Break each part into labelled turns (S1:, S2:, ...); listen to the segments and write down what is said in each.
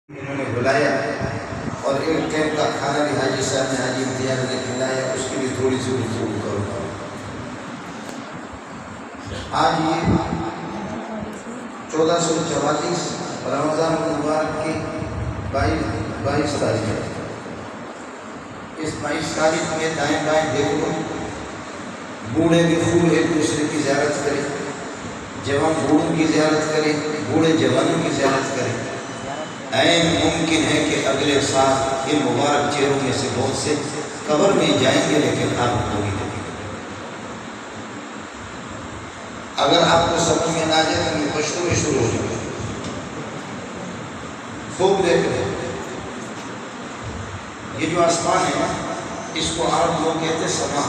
S1: انہوں نے بلایا اور ایک ٹائم کا کھانا بھی حاجی صاحب نے حاجی امتیاز نے کھلایا، اس کی بھی تھوڑی سی گفتگو کروں. آج یہ 1444 رمضان المبارک کی 22 تاریخ ہے. اس 22 تاریخ میں دائیں بائیں دیکھو، بوڑھے بھی خوب ایک دوسرے کی زیارت کریں، جوان بوڑھوں کی زیارت کریں، بوڑھے جوانوں کی زیارت کریں. عین ممکن ہے کہ اگلے سال ان مبارک چہروں میں سے بہت سے قبر میں جائیں گے، لیکن آپ کو نہیں لگے. اگر آپ کو سمجھ میں نہ جائے تو میں پشتو میں شروع ہو جائے. خوب دیکھ لیں، یہ جو آسمان ہے نا، اس کو عرب لوگ کہتے ہیں سما.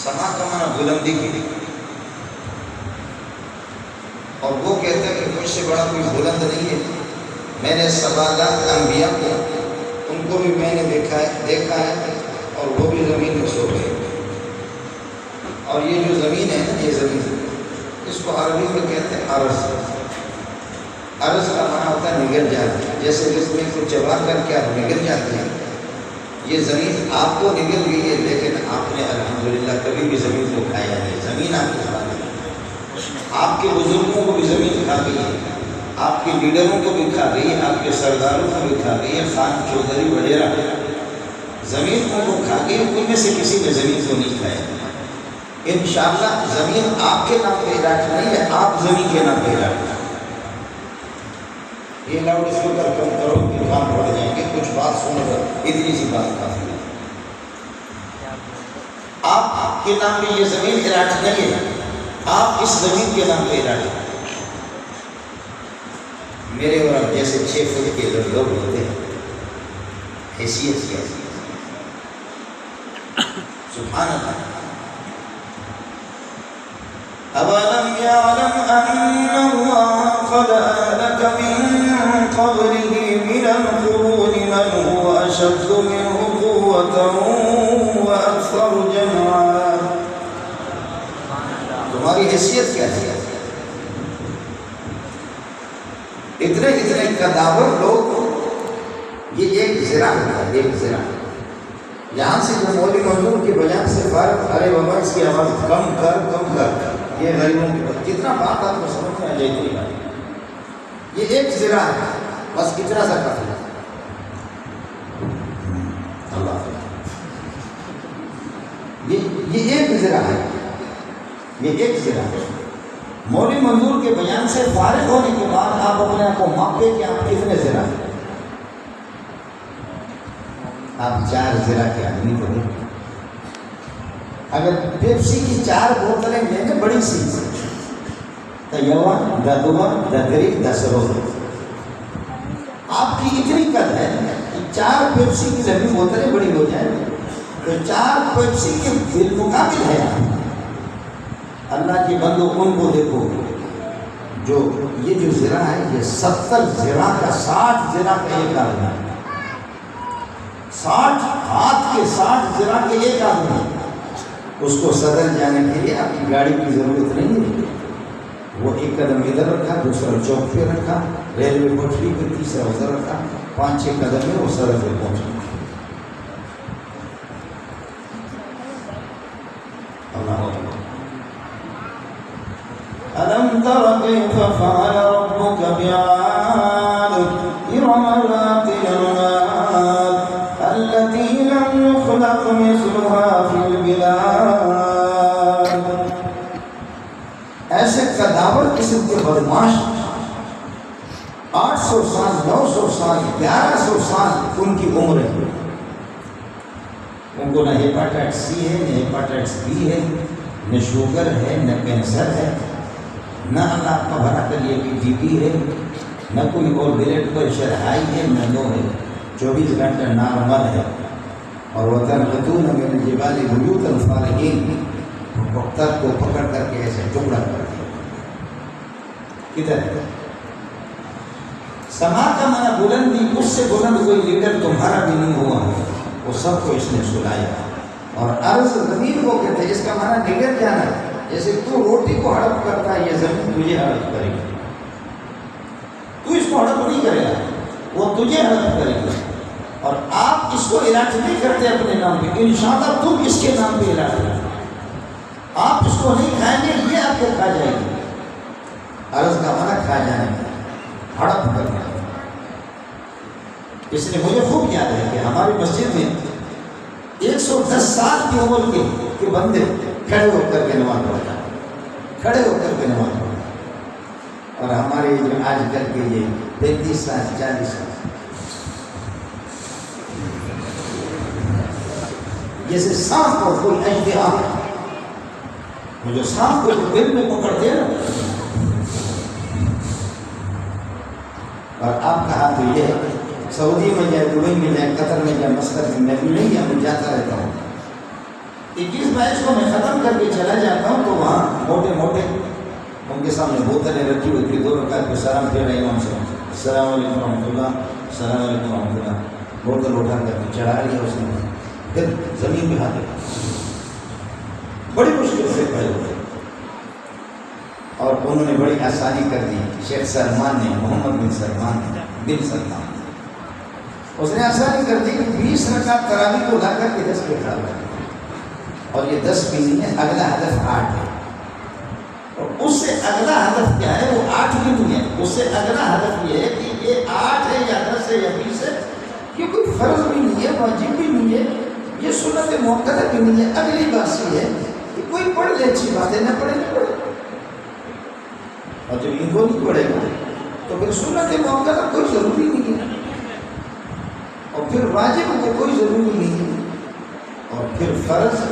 S1: سما کا معنی بلندی کی، اور وہ کہتا ہے کہ مجھ سے بڑا کوئی بلند نہیں ہے. میں نے سوالات انبیاء کو، ان کو بھی میں نے دیکھا ہے اور وہ بھی زمین میں سو گئے. اور یہ جو زمین ہے نا، یہ زمین، اس کو عربی میں کہتے ہیں ارض. ارض کا معنی ہوتا ہے نگل جاتی، جیسے جس میں کچھ چبا کر کے آپ نگل جاتے ہیں. یہ زمین آپ کو نگل گئی ہے، لیکن آپ نے الحمدللہ کبھی بھی زمین کو کھایا نہیں. زمین آپ کو کھا گئی. آپ کے بزرگوں کو بھی زمین کھا گئی ہے، آپ کے لیڈروں کو بھی کھا گئی ہے، آپ کے سرداروں کو بھی کھا گئی ہے. خان چودھری وغیرہ زمین کو کھا گئی، ان میں سے کسی نے زمین کو نہیں کھایا. انشاءاللہ زمین آپ کے نام پہ علاج نہیں ہے، آپ زمین کے نام پہ علاج. یہ لاؤڈ اسپیکر کم کرو، کام پڑ جائیں گے. کچھ بات سن کر اتنی سی بات کافی ہے. آپ کے نام پہ یہ زمین علاج نہیں ہے، آپ اس زمین کے نام پہ علاج. میرے اور آپ جیسے 6 فٹ کے لوگ ہوتے ہیں، حیثیت کیا ہے. سبحان اللہ. أَوَلَمْ يَعْلَمْ أَنَّ اللَّهَ قَدْ أَهْلَكَ مِن قَبْلِهِ مِنَ الْقُرُونِ مَنْ هُوَ أَشَدُّ مِنْهُ قُوَّةً وَأَكْثَرُ جَمْعًا. تمہاری حیثیت کیا ہے؟ اتنے قداور لوگ. یہ ایک ذرا ہے، ایک ذرا. یہاں سے جو مولوی منظور کے بیان سے فارغ، ارے بابا اس کی آواز کم کر. یہ غریبوں کی بات، جتنا بات آپ کو سمجھ میں آ جائے کوئی بات. یہ ایک ذرا ہے، بس اتنا سا کافی ہے. اللہ یہ ایک ذرا ہے، یہ ایک ذرا ہے. مولوی منظور کے بیان سے فارغ ہونے کے بعد آپ اپنے آپ کو ماپے کہ آپ کتنے ذرا ہیں. آپ 4 ذرا کے آدمی کو ہیں. اگر پیپسی کی 4 بوتلیں لیں گے بڑی سی، یوا دا دوا دا گریب دا سرور، آپ کی اتنی قدر ہے کہ 4 پیپسی کی لمبی بوتلیں بڑی ہو جائیں تو 4 پیپسی کے بالمقابل ہے. اللہ کے بندو ان کو دیکھو، جو یہ جو ذرا ہے، یہ 70 ذرا کا 60 ذرا کا ایک آدمی، 60 ہاتھ کے 60 ذرا کے ایک آدمی. اس کو صدر جانے کے لیے اپنی گاڑی کی ضرورت نہیں ہے. وہ ایک قدم ادھر رکھا، دوسرا چوک پہ رکھا، ریلوے پٹری پہ، تیسرا ادھر رکھا، 5-6 قدم میں وہ صدر پہ پہنچا. اللہ اکبر. أَلَمْ تَرَ كَيْفَ فَعَلَ رَبُّكَ بِعَادٍ إِرَمَ ذَاتِ الْعِمَادِ الَّتِي لَمْ يُخْلَقْ مِثْلُهَا فِي الْبِلَادِ. ایسے قداور قسم کے بدماش 800 سال، 900 سال، 1100 سال ان کی عمر ہے. ان کو نہ ہیپاٹائٹس سی ہے، نہ ہیپاٹائٹس بی ہے، نہ شوگر ہے، نہ کینسر ہے، نہ اللہ کا بھلا کریے کہ ٹی بی ہے، نہ کوئی اور بلڈ پریشر ہائی ہے، نہ لو ہے. 24 گھنٹہ نارمل ہے. اور وَتَنْحِتُونَ مِنَ الْجِبَالِ بُيُوتًا فَارِغِينَ، پتھر کو پکڑ کر کے ایسے ٹکڑا کر دیا. کدھر ہے؟ سما کا معنی بلندی. اس سے بلند کوئی لیڈر تمہارا بھی نہیں ہوا ہے، وہ سب کو اس نے سلایا. اور عرض زمین کو کہتے ہیں، اس کا معنی نگر جانا. جیسے تو روٹی کو ہڑپ کرتا ہے، یہ زمین تجھے ہڑپ کرے گی. تو اس کو ہڑپ نہیں کرے گا، وہ تجھے ہڑپ کرے گا، اور آپ اس کو علاج نہیں کرتے اپنے نام پہ، انشاءاللہ تم اس کے نام پہ علاج کرو، آپ اس کو نہیں کھائیں گے، یہ آپ کو کھا جائے گی۔ عرض کا معنی کھا جانے کا، ہڑپ کرنا۔ اس لیے مجھے خوب یاد ہے کہ ہماری مسجد میں 110 سال کی عمر کے بندے کھڑے ہو کر کے نماز پڑھتا، کھڑے ہو کر کے نماز پڑھتا، اور ہمارے جو آج کل کے یہ 35 سال 40 سال جیسے سانپ کو کوئی اشتہا، وہ جو سانپ کو دل میں پکڑتے ہیں نا، اور آپ کا ہاتھ تو یہ ہے، سعودی میں جائے، دبئی میں جائے، قطر میں جائے، مسقط میں بھی نہیں ہے، میں جاتا رہتا ہوں، 21-22 کو میں ختم کر کے چلا جاتا ہوں، تو وہاں موٹے موٹے ان کے سامنے بوتلیں رکھی ہوئی تھی، 2 رکعت پہ سلام پھر رہے امام سے، السلام علیکم ورحمۃ اللہ، السلام علیکم ورحمۃ اللہ، بوتل اٹھا کر کے چڑھا لیا اس نے، پھر زمین پہ ہاتھ رکھا، بڑی مشکل سے کھڑے ہوئے، اور انہوں نے بڑی آسانی کر دی، شیخ سلمان نے، محمد بن سلمان اس نے آسانی کر دی کہ 20 رکعت تراویح کو لا کر کے 10 پہ کھڑا ہوا، اور یہ 10 بھی نہیں ہے، اگلا ہدف 8 ہے، اور اس سے اگلا ہدف کیا ہے؟ وہ 8 بھی نہیں ہے، اس سے اگلا ہدف یہ ہے کہ یہ 8 ہے یا 10 ہے یا 20 ہے، یہ کوئی فرض بھی نہیں ہے، واجب بھی نہیں ہے، یہ سنت موقدہ بھی نہیں ہے، اگلی بات یہ ہے کہ کوئی پڑھ لے اچھی بات ہے، نہ پڑھے نہ پڑھے، اور جب ان کو نہیں پڑھے گا تو پھر سنت موقدہ کوئی ضروری نہیں ہے، اور پھر واجب کو کوئی ضروری نہیں ہے، اور پھر فرض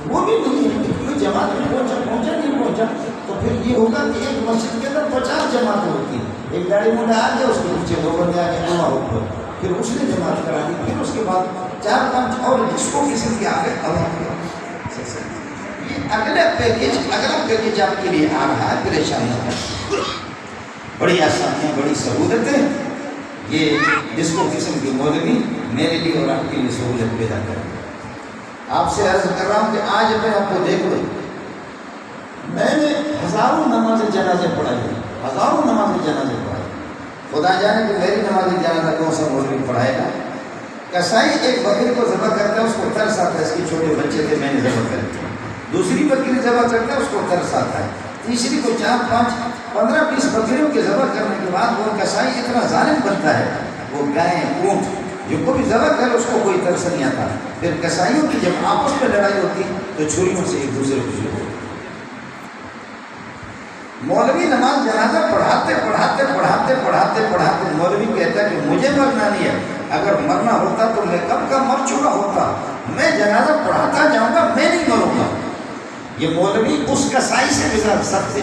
S1: وہ بھی نہیں ہے کہ کوئی جماعت میں پہنچا نہیں پہنچا، تو پھر یہ ہوگا کہ ایک مسجد کے اندر 50 جماعتیں ہوتی ہیں، ایک گاڑی موٹا آ گیا، اس کے پیچھے 2 بندے آ گئے، اللہ اکبر، پھر اس نے جماعت کرا دی، پھر اس کے بعد 4-5 اور جس کو کسی کے آگے یہ اگلا پیکیج آپ کے لیے آ رہا ہے، پریشانی ہے، بڑی آسانیاں، بڑی سہولتیں، یہ جس کو قسم کی مولوی میرے لیے اور آپ کے لیے سہولت پیدا کرے۔ آپ سے عرض کر رہا ہوں کہ آج میں آپ کو دیکھ لوں، میں نے ہزاروں نماز جنازے پڑھائی، ہزاروں نماز جنازے پڑھائی، خدا جانے کہ میری نماز جنازہ کون سا مولوی پڑھائے گا۔ کسائی ایک بکری کو ذبح کرتا ہے، اس کو ترس آتا ہے، اس کے چھوٹے بچے تھے میں نے ذبح کر دیا، دوسری بکری ذبح کرتا ہے، اس کو ترس آتا ہے، تیسری کو 4-5 15-20 بکریوں کے ذبح کرنے کے بعد وہ کسائی اتنا ظالم بنتا ہے، وہ گائے اونٹ جو کوئی ذبح کرے اس کو کوئی ترس نہیں آتا، پھر کسائیوں کی جب آپس میں لڑائی ہوتی تو چھریوں سے ایک دوسرے کو شروع ہوتی۔ مولوی نماز جنازہ پڑھاتے مولوی کہتا ہے کہ مجھے مرنا نہیں ہے، اگر مرنا ہوتا تو میں کب کا مر چکا ہوتا، میں جنازہ پڑھاتا جاؤں گا، میں نہیں مروں گا۔ یہ مولوی اس کسائی سے بھی زیادہ سخت ہے،